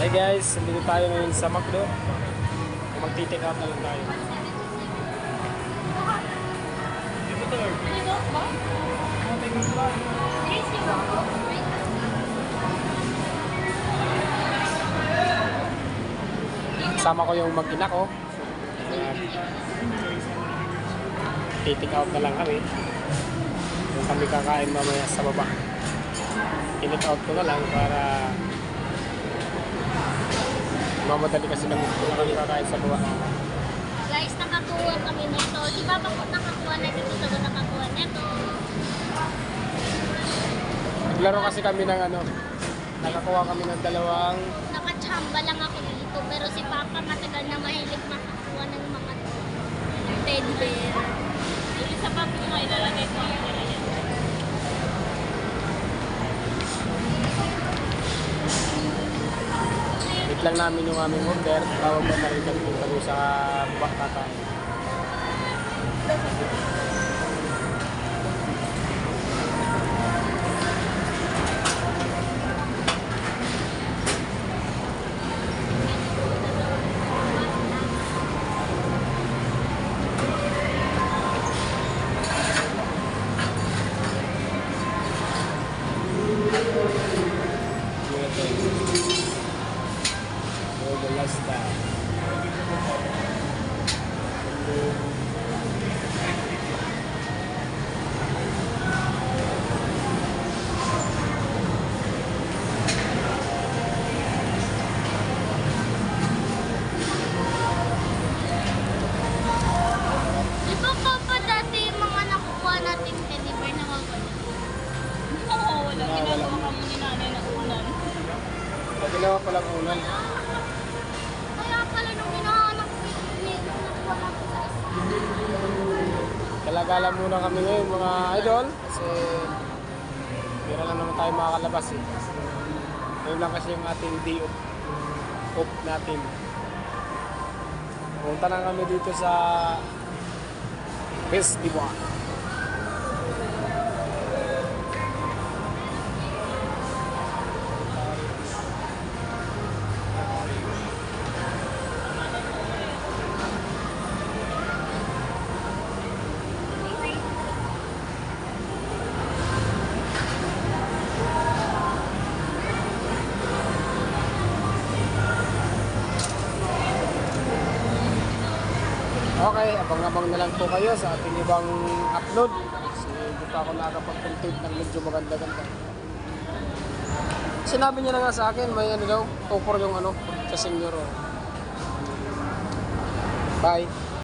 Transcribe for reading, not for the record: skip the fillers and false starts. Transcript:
Hey guys, dito tayo ngayon sa McDo. Magti-take out na lang tayo. Kasama ko yung mag-ina ko. Take out na lang kami. Yung kami kakain mamaya sa baba. Take out ko na lang para mamadali kasi kami kakain sa baba. Guys, nakakuha kami nito. Di ba pa nakakuha na dito sa nakakuha nito? Naglaro kasi kami ng nakakuha kami ng dalawang. Nakachamba lang ako dito. Pero si Papa matagal na mahilig makakuha ng mga teddy bear. Yung sa Papa yung ilalagay ko. Wait lang namin yung aming order. Tawag na rin kami sa baka. The last time. Di ba Papa dati yung mga nakukuha natin teddy bear na wawala? Oo, wala. Ginagawa kami ni nanay na ulan. Ginawa ko lang ulan. Kaya pala nung hinahanap ko yung video nakuha natin sa Galagala muna kami ngayon mga idol kasi pira lang naman tayo makakalabas eh. Ngayon lang kasi yung ating day off natin. Punta na kami dito sa festival. Okay, abang-abang na lang po kayo sa ating ibang upload. Kasi hindi pa ako nakakapag-content ng medyo maganda-ganda. Sinabi niya na nga sa akin, may daw, topor yung sa senior. Bye!